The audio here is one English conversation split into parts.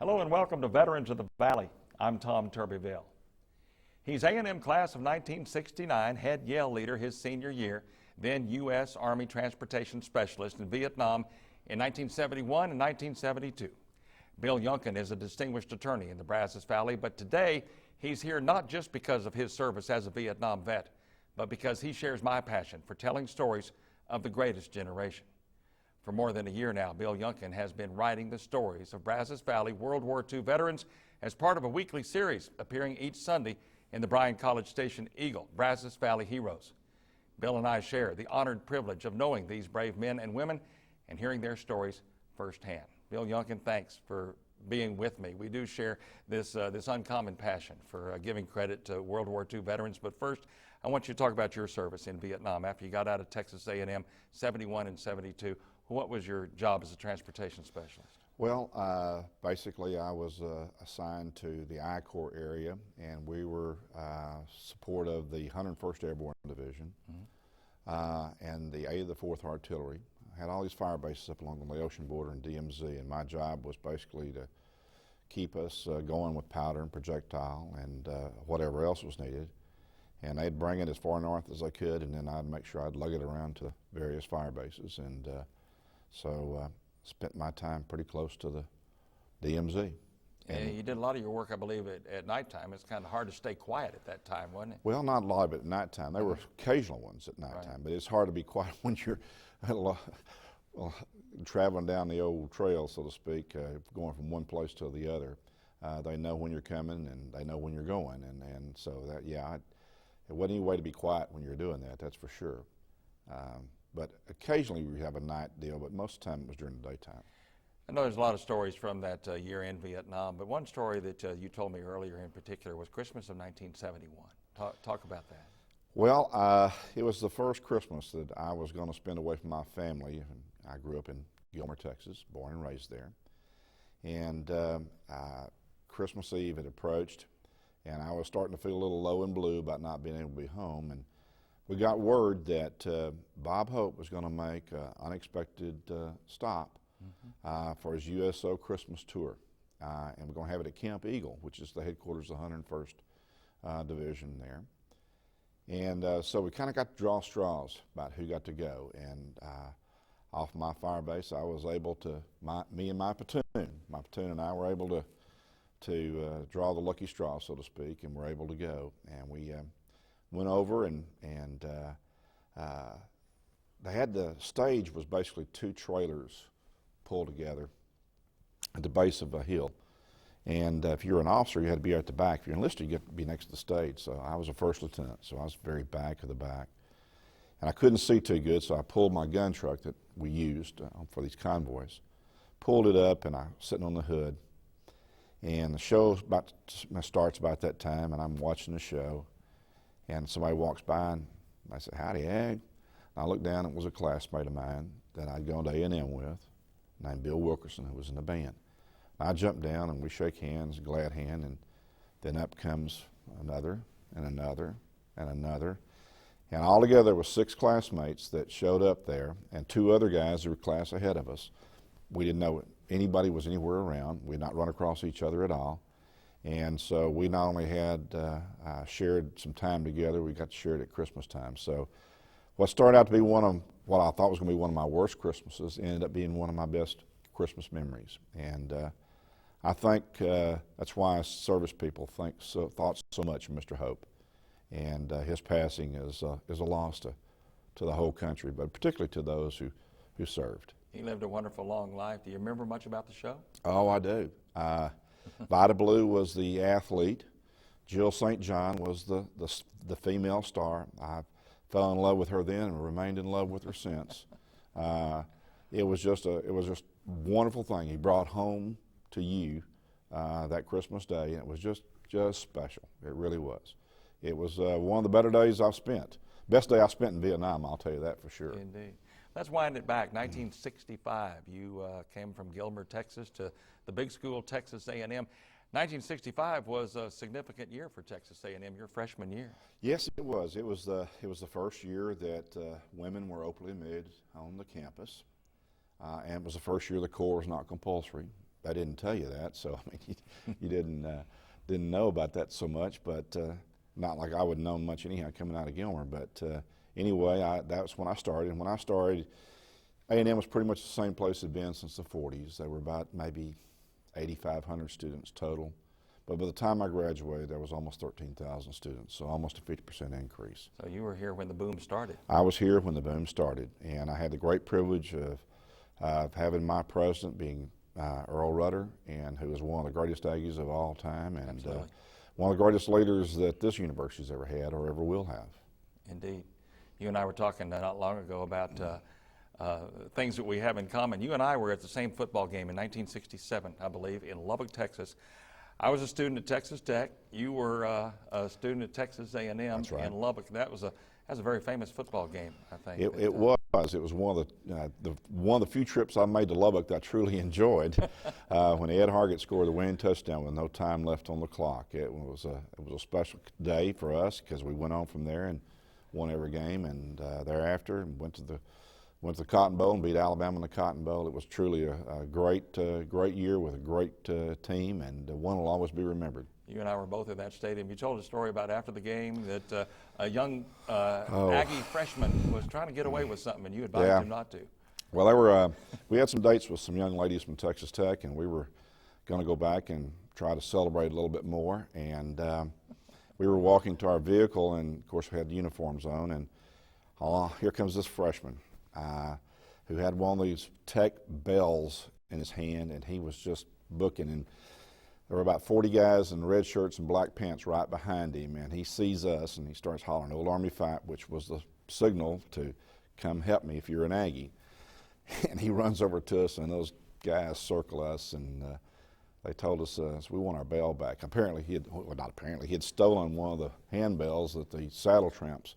Hello and welcome to Veterans of the Valley. I'm Tom Turbyville. He's A&M class of 1969, head Yale leader his senior year, then U.S. Army Transportation Specialist in Vietnam in 1971 and 1972. Bill Youngkin is a distinguished attorney in the Brazos Valley, but today he's here not just because of his service as a Vietnam vet, but because he shares my passion for telling stories of the greatest generation. For more than a year now, Bill Youngkin has been writing the stories of Brazos Valley World War II veterans as part of a weekly series appearing each Sunday in the Bryan College Station Eagle, Brazos Valley Heroes. Bill and I share the honored privilege of knowing these brave men and women and hearing their stories firsthand. Bill Youngkin, thanks for being with me. We do share this uncommon passion for giving credit to World War II veterans, but first I want you to talk about your service in Vietnam after you got out of Texas A&M, 71 and 72. What was your job as a transportation specialist? Well, basically I was assigned to the I Corps area, and we were support of the 101st Airborne Division and the 8th of the 4th Artillery. I had all these fire bases up along the Laotian border in DMZ, and my job was basically to keep us going with powder and projectile and whatever else was needed. And they'd bring it as far north as they could, and then I'd make sure I'd lug it around to various fire bases. And so spent my time pretty close to the DMZ. And you did a lot of your work, I believe, at nighttime. It's kind of hard to stay quiet at that time, wasn't it? Well, not a lot of it at nighttime. There were occasional ones at nighttime, right. But it's hard to be quiet when you're traveling down the old trail, so to speak, going from one place to the other. They know when you're coming and they know when you're going, and so that, yeah, it wasn't any way to be quiet when you're doing that, that's for sure. But occasionally we have a night deal, but most of the time it was during the daytime. I know there's a lot of stories from that year in Vietnam, but one story that you told me earlier in particular was Christmas of 1971. Talk about that. Well, it was the first Christmas that I was going to spend away from my family. I grew up in Gilmer, Texas, born and raised there. And Christmas Eve had approached, and I was starting to feel a little low and blue about not being able to be home. And we got word that Bob Hope was going to make an unexpected stop for his USO Christmas tour. And we're going to have it at Camp Eagle, which is the headquarters of the 101st Division there. And so we kind of got to draw straws about who got to go. And off my fire base, I was able to, me and my platoon and I were able to draw the lucky straw, so to speak, and were able to go. And we went over, and they had the stage was basically two trailers pulled together at the base of a hill. And if you're an officer, you had to be at the back. If you're enlisted, you get to be next to the stage. So I was a first lieutenant, so I was very back of the back. And I couldn't see too good, so I pulled my gun truck that we used for these convoys, pulled it up, and I was sitting on the hood. And the show starts about that time, and I'm watching the show. And somebody walks by, and I said, "Howdy, Ag." And I looked down, and it was a classmate of mine that I'd gone to A&M with, named Bill Wilkerson, who was in the band. And I jumped down, and we shake hands, glad hand, and then up comes another, and another, and another. And altogether, there were 6 classmates that showed up there, and 2 other guys who were a class ahead of us. We didn't know anybody was anywhere around. We had not run across each other at all. And so we not only had shared some time together, we got to share it at Christmas time. So what started out to be one of what I thought was going to be one of my worst Christmases ended up being one of my best Christmas memories. And I think that's why service people thought so much of Mr. Hope. And his passing is a loss to the whole country, but particularly to those who served. He lived a wonderful long life. Do you remember much about the show? Oh, I do. Vida Blue was the athlete. Jill St. John was the female star. I fell in love with her then and remained in love with her since. It was just a wonderful thing. He brought home to you that Christmas day, and it was just special. It really was. It was one of the better days I've spent. Best day I spent in Vietnam, I'll tell you that for sure. Indeed. Let's wind it back. 1965, you came from Gilmer, Texas to the big school, Texas A&M. 1965 was a significant year for Texas A&M, your freshman year. Yes, it was. It was the first year that women were openly admitted on the campus. And it was the first year the Corps was not compulsory. I didn't tell you that, so I mean, you didn't know about that so much, but not like I would have known much anyhow coming out of Gilmer. But anyway, that's when I started. And when I started, A&M was pretty much the same place it had been since the 40s. There were about maybe 8,500 students total. But by the time I graduated, there was almost 13,000 students, so almost a 50% increase. So you were here when the boom started. I was here when the boom started, and I had the great privilege of having my president being Earl Rudder, and who is one of the greatest Aggies of all time, and one of the greatest leaders that this university's ever had or ever will have. Indeed. You and I were talking not long ago about things that we have in common. You and I were at the same football game in 1967, I believe, in Lubbock, Texas. I was a student at Texas Tech. You were a student at Texas A&M. That's right. In Lubbock. That was a very famous football game, I think. It was. It was one of the few trips I made to Lubbock that I truly enjoyed. When Ed Hargett scored the winning touchdown with no time left on the clock, it was a special day for us because we went on from there and won every game, and thereafter went to the Cotton Bowl and beat Alabama in the Cotton Bowl. It was truly a great year with a great team, and one will always be remembered. You and I were both in that stadium. You told a story about after the game that a young Aggie freshman was trying to get away with something, and you advised him not to. Well, we had some dates with some young ladies from Texas Tech, and we were going to go back and try to celebrate a little bit more. And we were walking to our vehicle, and of course we had the uniforms on, and here comes this freshman who had one of these Tech bells in his hand, and he was just booking. And there were about 40 guys in red shirts and black pants right behind him, and he sees us and he starts hollering, "Old Army Fight," which was the signal to come help me if you're an Aggie. And he runs over to us, and those guys circle us, and they told us we want our bell back. Apparently, he had stolen one of the handbells that the saddle tramps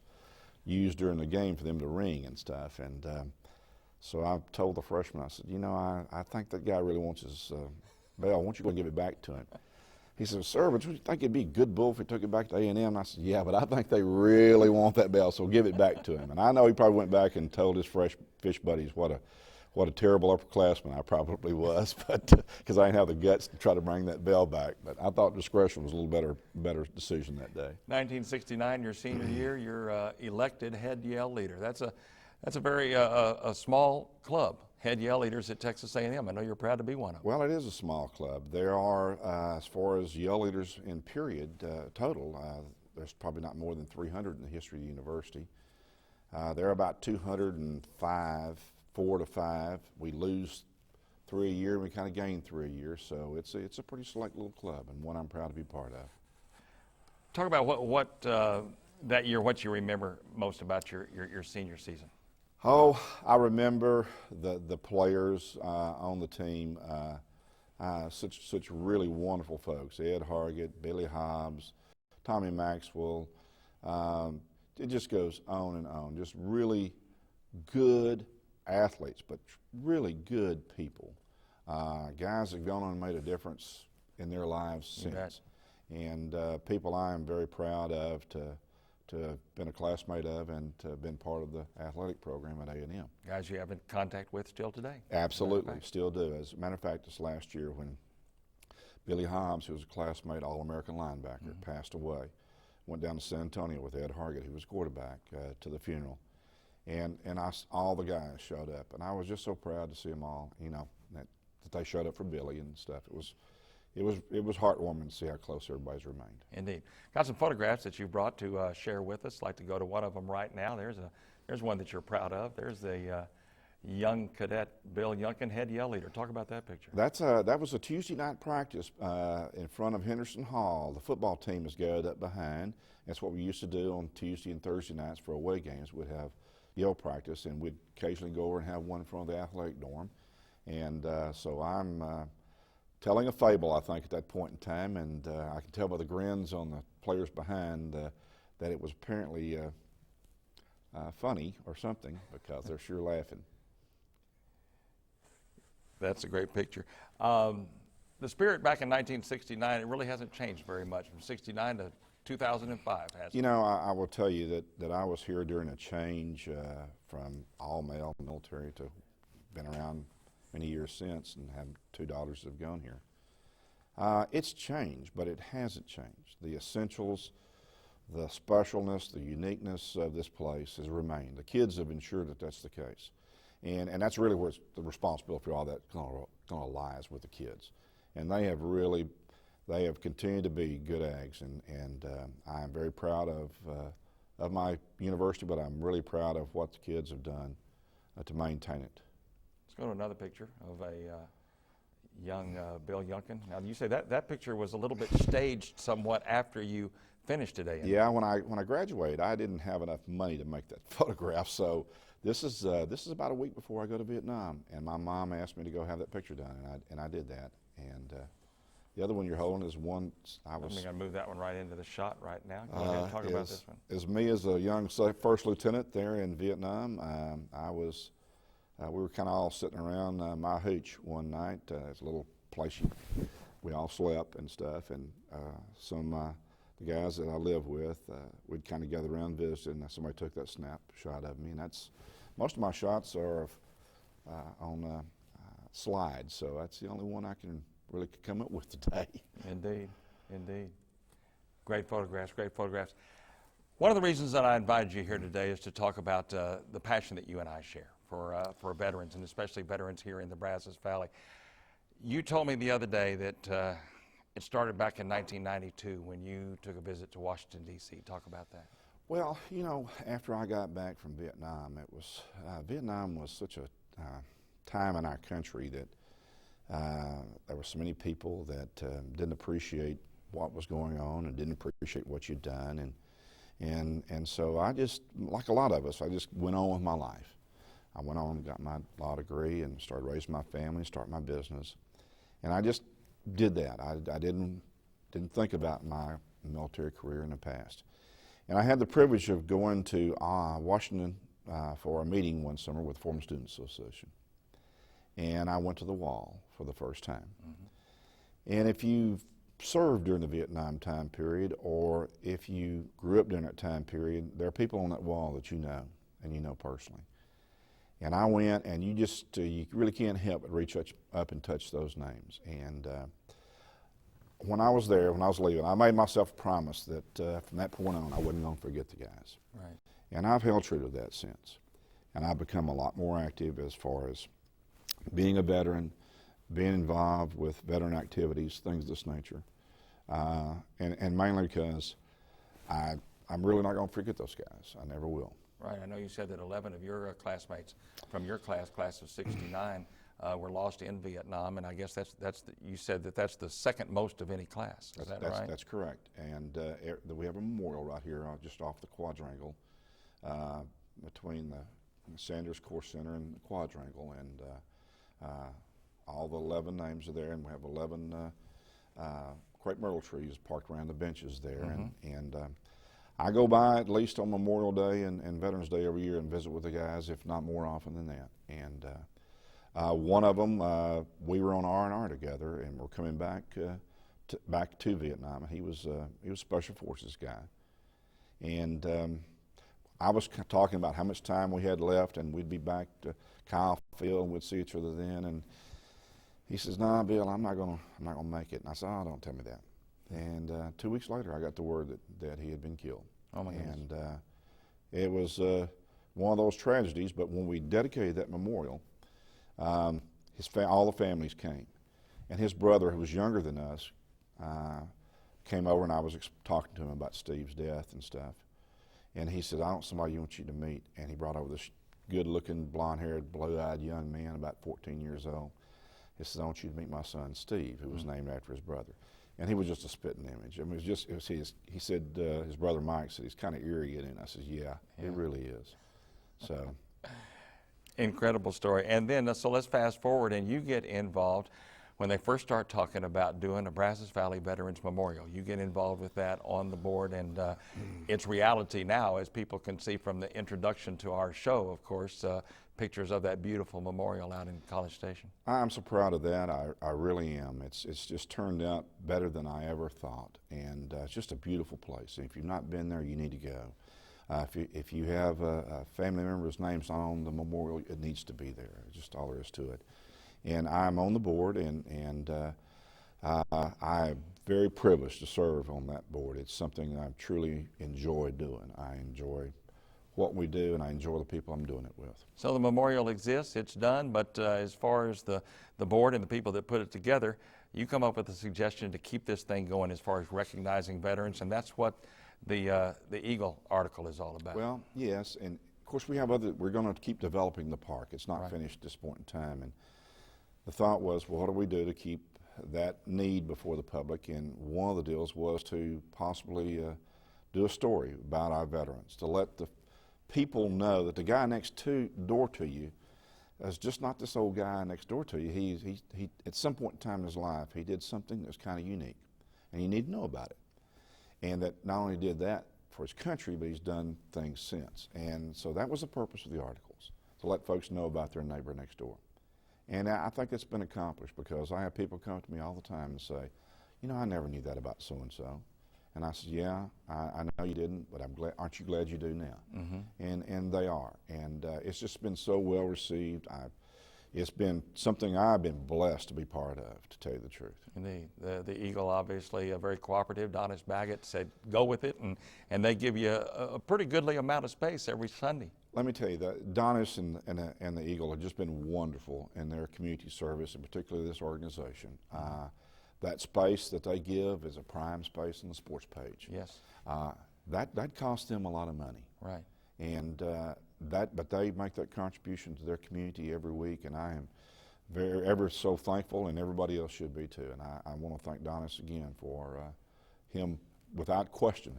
used during the game for them to ring and stuff. And so I told the freshman, I said, you know, I think that guy really wants his bell. Why don't you go and give it back to him? He said, "Sir, but you think it'd be a good bull if we took it back to A&M?" I said, "Yeah, but I think they really want that bell, so give it back to him." And I know he probably went back and told his fresh fish buddies what a terrible upperclassman I probably was, but because I didn't have the guts to try to bring that bell back. But I thought discretion was a little better decision that day. 1969, your senior year, you're elected head yell leader. That's a very a small club. Head yell leaders at Texas A&M. I know you're proud to be one of them. Well, it is a small club. There are, as far as yell leaders in period total, there's probably not more than 300 in the history of the university. There are about 205, 4 to 5. We lose 3 a year, and we kind of gain 3 a year. So it's a pretty select little club, and one I'm proud to be part of. Talk about what that year, what you remember most about your senior season. Oh, I remember the players on the team, such really wonderful folks. Ed Hargett, Billy Hobbs, Tommy Maxwell. It just goes on and on. Just really good athletes, but really good people. Guys that have gone on and made a difference in their lives since. And people I am very proud of to have been a classmate of and to have been part of the athletic program at A&M. Guys you have in contact with still today? Absolutely, still do. As a matter of fact, this last year when Billy Hobbs, who was a classmate All-American linebacker, passed away, went down to San Antonio with Ed Hargett, who was quarterback, to the funeral. And all the guys showed up, and I was just so proud to see them all, you know, that they showed up for Billy and stuff. It was heartwarming to see how close everybody's remained. Indeed. Got some photographs that you brought to share with us. I'd like to go to one of them right now. There's one that you're proud of. There's the young cadet Bill Youngkin, head yell leader. Talk about that picture. That was a Tuesday night practice in front of Henderson Hall. The football team is gathered up behind. That's what we used to do on Tuesday and Thursday nights for away games. We'd have yell practice, and we'd occasionally go over and have one in front of the athletic dorm. And so I'm telling a fable, I think, at that point in time, and I can tell by the grins on the players behind that it was apparently funny or something, because they're sure laughing. That's a great picture. The spirit back in 1969, it really hasn't changed very much from 69 to 2005, has it? You know, I will tell you that I was here during a change from all-male military to been around many years since and have 2 daughters that have gone here. It's changed, but it hasn't changed. The essentials, the specialness, the uniqueness of this place has remained. The kids have ensured that that's the case. And that's really where the responsibility for all that kind of lies with the kids. And they have continued to be good eggs, and I am very proud of my university, but I'm really proud of what the kids have done to maintain it. Let's go to another picture of a young Bill Youngkin. Now, you say that picture was a little bit staged somewhat after you finished today. Yeah, when I graduated, I didn't have enough money to make that photograph, so this is about a week before I go to Vietnam, and my mom asked me to go have that picture done, and I did that. And the other one you're holding is one I'm going to move that one right into the shot right now. Go ahead and talk about this one. Is me as a young first lieutenant there in Vietnam. We were kind of all sitting around my hooch one night. It's a little place we all slept and stuff, and the guys that I live with, we'd kind of gather around and visit, and somebody took that snapshot of me, and most of my shots are on slides, so that's the only one I can really come up with today. Indeed, indeed. Great photographs, great photographs. One of the reasons that I invited you here today is to talk about the passion that you and I share for veterans, and especially veterans here in the Brazos Valley. You told me the other day that it started back in 1992 when you took a visit to Washington, D.C. Talk about that. Well, you know, after I got back from Vietnam, Vietnam was such a time in our country that there were so many people that didn't appreciate what was going on and didn't appreciate what you'd done, and so I just, like a lot of us, I just went on with my life. I went on and got my law degree and started raising my family, started my business, and I just did that. I didn't think about my military career in the past. And I had the privilege of going to Washington for a meeting one summer with the Former Student Association. And I went to the wall for the first time. Mm-hmm. And if you served during the Vietnam time period, or if you grew up during that time period, there are people on that wall that you know, and you know personally. And I went, and you really can't help but reach up and touch those names. And when I was there, when I was leaving, I made myself a promise that from that point on, I wasn't going to forget the guys. Right. And I've held true to that since. And I've become a lot more active as far as being a veteran, being involved with veteran activities, things of this nature. And mainly because I'm really not going to forget those guys. I never will. Right. I know you said that 11 of your classmates from your class of '69, were lost in Vietnam, and I guess you said that's the second most of any class. Is that right? That's correct. And we have a memorial right here, just off the quadrangle, between the Sanders Corps Center and the quadrangle, and all the 11 names are there, and we have 11 crepe myrtle trees parked around the benches there, mm-hmm. and I go by at least on Memorial Day and Veterans Day every year and visit with the guys, if not more often than that. And one of them, we were on R&R together, and we're coming back to Vietnam. He was a Special Forces guy, and I was talking about how much time we had left, and we'd be back to Kyle Field, and we'd see each other then. And he says, "Nah, Bill, I'm not gonna make it." And I said, "Oh, don't tell me that." And 2 weeks later, I got the word that he had been killed. Oh my goodness. And it was one of those tragedies. But when we dedicated that memorial, all the families came, and his brother, who was younger than us, came over, and I was talking to him about Steve's death and stuff. And he said, "I want somebody you want you to meet." And he brought over this good-looking, blonde-haired, blue-eyed young man, about 14 years old. He said, "I want you to meet my son, Steve," who was named after his brother. And he was just a spitting image. I mean, he said, his brother Mike said, "He's kind of eerie," and I said, yeah, it really is. So. Incredible story. And then, so let's fast forward, and you get involved when they first start talking about doing a Brazos Valley Veterans Memorial. You get involved with that on the board, and it's reality now, as people can see from the introduction to our show, of course, pictures of that beautiful memorial out in College Station. I'm so proud of that. I really am. It's just turned out better than I ever thought, and it's just a beautiful place. If you've not been there, you need to go. If you have a family member's name's on the memorial, it needs to be there. Just all there is to it. And I'm on the board, and I'm very privileged to serve on that board. It's something I truly enjoy doing. I enjoy what we do, and I enjoy the people I'm doing it with. So the memorial exists, it's done, but as far as the board and the people that put it together, you come up with a suggestion to keep this thing going as far as recognizing veterans, and that's what the Eagle article is all about. Well, yes, and of course we're going to keep developing the park. It's not Right. finished at this point in time, and the thought was, well, what do we do to keep that need before the public? And one of the deals was to possibly do a story about our veterans, to let the people know that the guy next door to you is just not this old guy next door to you. He at some point in time in his life, he did something that's kind of unique, and you need to know about it. And that not only did that for his country, but he's done things since. And so that was the purpose of the articles, to let folks know about their neighbor next door. And I think it's been accomplished, because I have people come to me all the time and say, you know, I never knew that about so-and-so. And I said, yeah, I know you didn't, but I'm glad. Aren't you glad you do now? Mm-hmm. And they are. And it's just been so well received. It's been something I've been blessed to be part of, to tell you the truth. Indeed. The Eagle, obviously, very cooperative. Donis Baggett said, go with it, and they give you a pretty goodly amount of space every Sunday. Let me tell you that Donis and the Eagle have just been wonderful in their community service, and particularly this organization. That space that they give is a prime space on the sports page. Yes. That costs them a lot of money. Right. And but they make that contribution to their community every week, and I am ever so thankful, and everybody else should be too. And I want to thank Donis again for him, without question,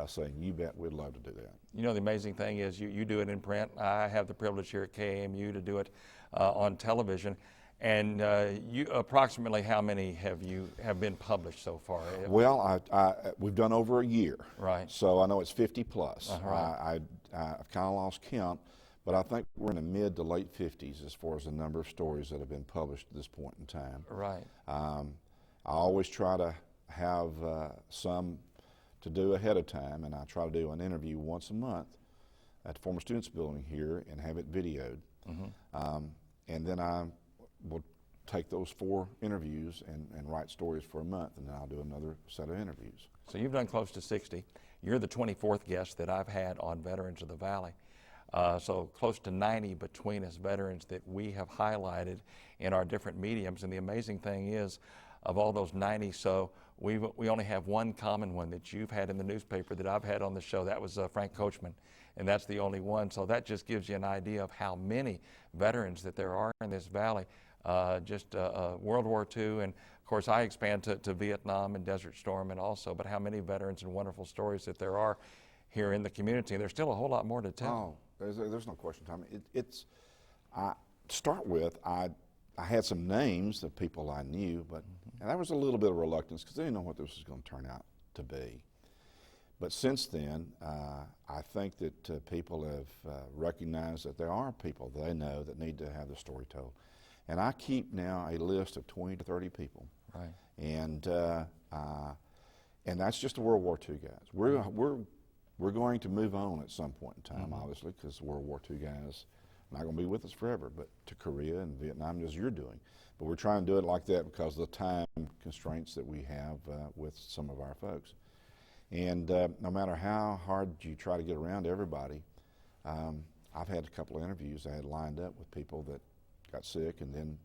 saying, you bet, we'd love to do that. You know, the amazing thing is you do it in print. I have the privilege here at KAMU to do it on television. And you approximately how many have been published so far? Well, we've done over a year. Right. So I know it's 50 plus. Right. I've kind of lost count, but I think we're in the mid to late 50s as far as the number of stories that have been published at this point in time. Right. I always try to have some to do ahead of time, and I try to do an interview once a month at the former students building here and have it videoed. Mm-hmm. And then I will take those 4 interviews and write stories for a month, and then I'll do another set of interviews. So you've done close to 60. You're the 24th guest that I've had on Veterans of the Valley. So close to 90 between us veterans that we have highlighted in our different mediums. And the amazing thing is, of all those 90, so we only have one common one that you've had in the newspaper that I've had on the show. That was Frank Coachman, and that's the only one. So that just gives you an idea of how many veterans that there are in this valley. World War II, and of course I expand to Vietnam and Desert Storm and also, but how many veterans and wonderful stories that there are here in the community. And there's still a whole lot more to tell. Oh, there's no question, Tommy. To start with, I had some names of people I knew, but and that was a little bit of reluctance because they didn't know what this was going to turn out to be. But since then, I think that people have recognized that there are people they know that need to have the story told. And I keep now a list of 20 to 30 people. Right. And that's just the World War II guys. We're going to move on at some point in time, obviously, because the World War II guys are not going to be with us forever, but to Korea and Vietnam, as you're doing. But we're trying to do it like that because of the time constraints that we have with some of our folks. And no matter how hard you try to get around to everybody, I've had a couple of interviews I had lined up with people that got sick and then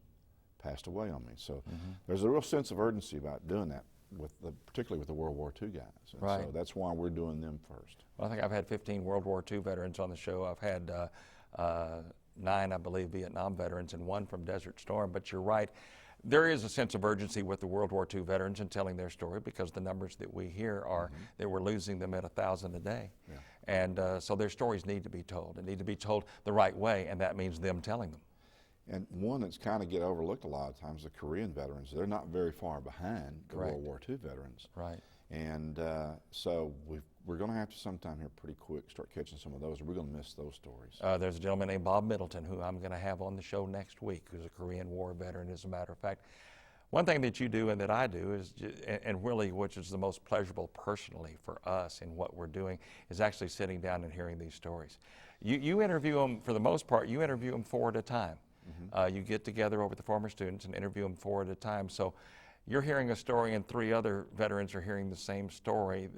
passed away on me. So there's a real sense of urgency about doing that, particularly with the World War II guys. And right. So that's why we're doing them first. Well, I think I've had 15 World War II veterans on the show. I've had 9, I believe, Vietnam veterans and 1 from Desert Storm. But you're right. There is a sense of urgency with the World War II veterans in telling their story because the numbers that we hear are that we're losing them at 1,000 a day. Yeah. And so their stories need to be told. They need to be told the right way, and that means them telling them. And one that's kind of get overlooked a lot of times, the Korean veterans. They're not very far behind the World War II veterans. Right. And so we're going to have to sometime here pretty quick start catching some of those, or we're going to miss those stories. There's a gentleman named Bob Middleton who I'm going to have on the show next week, who's a Korean War veteran, as a matter of fact. One thing that you do and that I do is, and really which is the most pleasurable personally for us in what we're doing, is actually sitting down and hearing these stories. You interview them, for the most part, you interview them 4 at a time. You get together over the former students and interview them 4 at a time. So you're hearing a story and 3 other veterans are hearing the same story.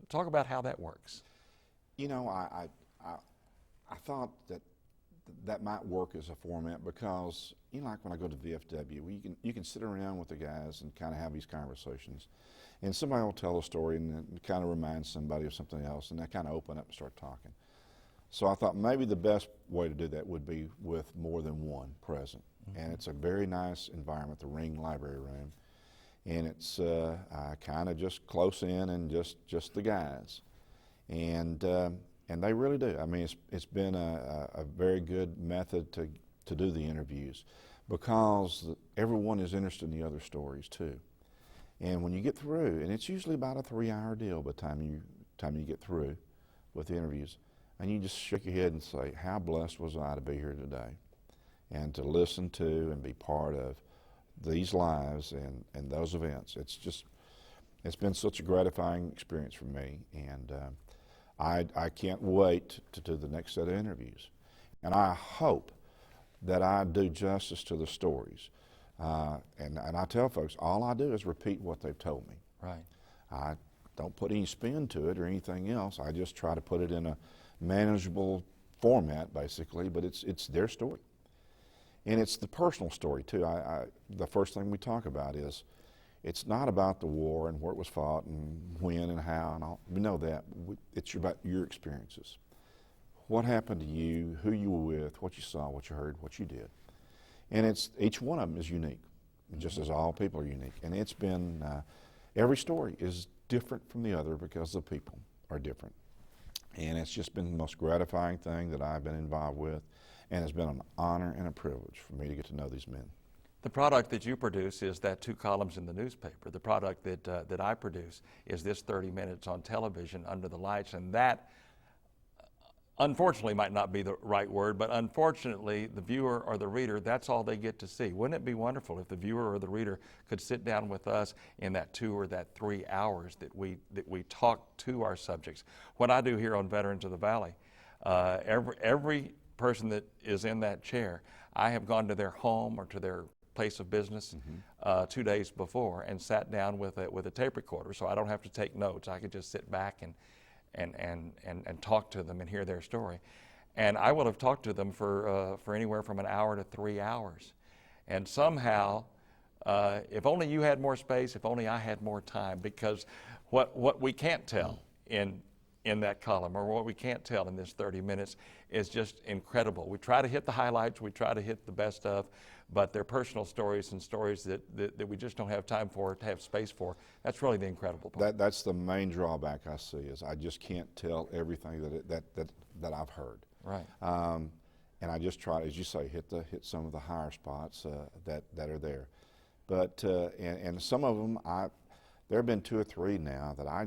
Talk about how that works. You know, I thought that might work as a format because, you know, like when I go to VFW, you can sit around with the guys and kind of have these conversations, and somebody will tell a story and it kind of reminds somebody of something else, and they kind of open up and start talking. So I thought maybe the best way to do that would be with more than one present. And it's a very nice environment, the Ring Library Room, and it's kind of just close in and just the guys, and they really do. I mean, it's been a very good method to do the interviews because everyone is interested in the other stories too. And when you get through, and it's usually about a 3-hour deal by the time you get through with the interviews, and you just shake your head and say, how blessed was I to be here today and to listen to and be part of these lives and those events. It's been such a gratifying experience for me, and I can't wait to do the next set of interviews. And I hope that I do justice to the stories. And I tell folks, all I do is repeat what they've told me. Right. I don't put any spin to it or anything else. I just try to put it in a manageable format, basically, but it's their story. And it's the personal story, too. The first thing we talk about is it's not about the war and where it was fought and when and how and all. We know that. It's about your experiences. What happened to you, who you were with, what you saw, what you heard, what you did. And each one of them is unique, just as all people are unique. And it's been, every story is different from the other because the people are different. And it's just been the most gratifying thing that I've been involved with, and it's been an honor and a privilege for me to get to know these men. The product that you produce is that 2 columns in the newspaper. The product that I produce is this 30 minutes on television under the lights, and that unfortunately might not be the right word, but unfortunately the viewer or the reader, that's all they get to see. Wouldn't it be wonderful if the viewer or the reader could sit down with us in that 2 or that 3 hours that we talk to our subjects? What I do here on Veterans of the Valley, every person that is in that chair, I have gone to their home or to their place of business 2 days before and sat down with a tape recorder, so I don't have to take notes. I could just sit back and talk to them and hear their story. And I will have talked to them for anywhere from an hour to 3 hours. And somehow, if only you had more space, if only I had more time, because what we can't tell in that column or what we can't tell in this 30 minutes is just incredible. We try to hit the highlights, we try to hit the best of, but they're personal stories and stories that we just don't have time for, to have space for. That's really the incredible part. That's the main drawback I see, is I just can't tell everything that I've heard. Right. And I just try, as you say, hit some of the higher spots that are there. But and some of them, there have been 2 or 3 now that I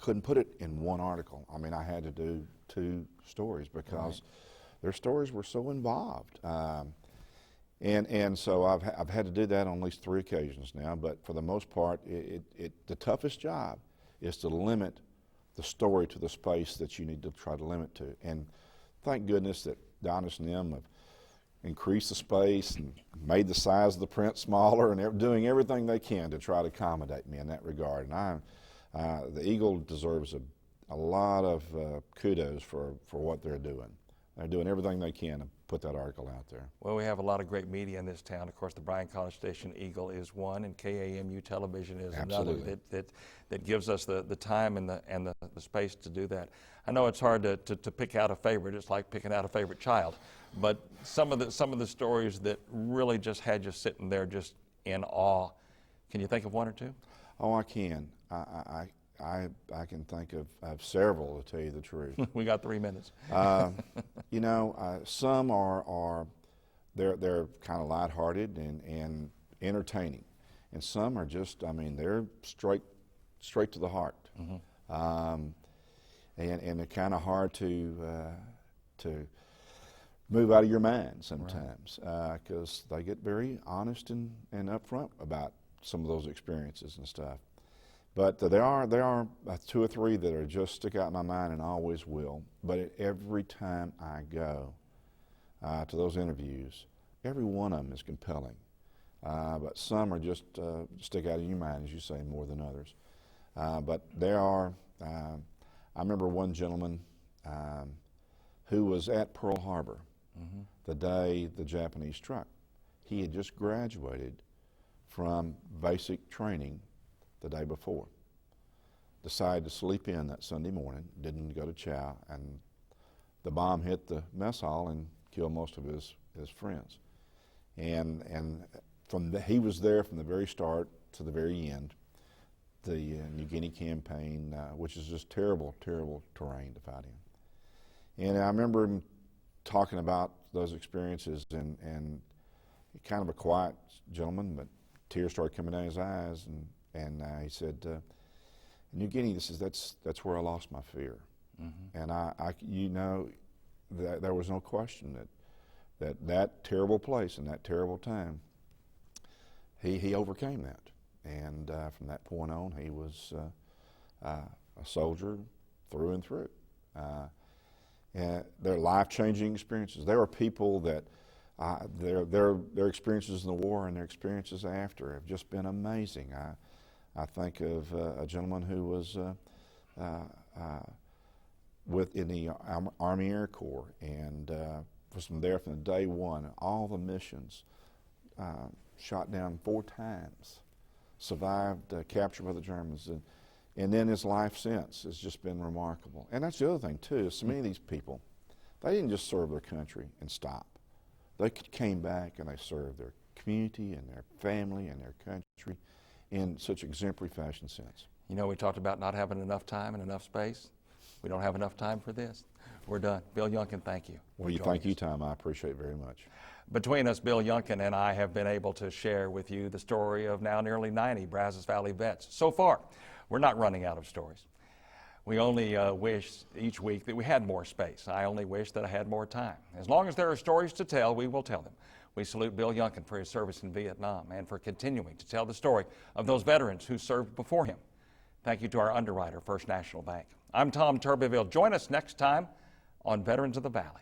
couldn't put it in one article. I mean, I had to do 2 stories because their stories were so involved. And so I've had to do that on at least 3 occasions now, but for the most part, the toughest job is to limit the story to the space that you need to try to limit to. And thank goodness that Donis and them have increased the space and made the size of the print smaller and doing everything they can to try to accommodate me in that regard. And the Eagle deserves a lot of kudos for what they're doing. They're doing everything they can to put that article out there. Well, we have a lot of great media in this town. Of course, the Bryan College Station Eagle is one, and KAMU Television is Absolutely. another that gives us the time and the space to do that. I know it's hard to pick out a favorite. It's like picking out a favorite child. But some of the stories that really just had you sitting there just in awe, can you think of 1 or 2? Oh, I can. I can think of several, to tell you the truth. We got 3 minutes. You know, some they're kind of lighthearted and entertaining, and some are just, I mean, they're straight to the heart, and they're kind of hard to move out of your mind sometimes, because they get very honest and upfront about some of those experiences and stuff. But there are 2 or 3 that are just stick out in my mind and always will. But every time I go to those interviews, every one of them is compelling. But some are just stick out in your mind, as you say, more than others. But there are, I remember one gentleman who was at Pearl Harbor the day the Japanese struck. He had just graduated from basic training the day before. Decided to sleep in that Sunday morning, didn't go to chow, and the bomb hit the mess hall and killed most of his friends. And he was there from the very start to the very end. The New Guinea campaign, which is just terrible, terrible terrain to fight in. And I remember him talking about those experiences, and kind of a quiet gentleman, but tears started coming down his eyes, and he said, New Guinea, that's where I lost my fear. And that there was no question that terrible place and that terrible time, he overcame that. And from that point on, he was a soldier through and through. And they're life-changing experiences. There are people that their experiences in the war and their experiences after have just been amazing. I think of a gentleman who was in the Army Air Corps, and was from there from day one. All the missions, shot down 4 times, survived capture by the Germans, and then his life since has just been remarkable. And that's the other thing too, is so many of these people, they didn't just serve their country and stop. They came back and they served their community and their family and their country in such exemplary fashion since. You know, we talked about not having enough time and enough space. We don't have enough time for this. We're done. Bill Youngkin, thank you. Well, thank you, Tom. I appreciate it very much. Between us, Bill Youngkin and I have been able to share with you the story of now nearly 90 Brazos Valley vets. So far, we're not running out of stories. We only wish each week that we had more space. I only wish that I had more time. As long as there are stories to tell, we will tell them. We salute Bill Youngkin for his service in Vietnam and for continuing to tell the story of those veterans who served before him. Thank you to our underwriter, First National Bank. I'm Tom Turbeville. Join us next time on Veterans of the Valley.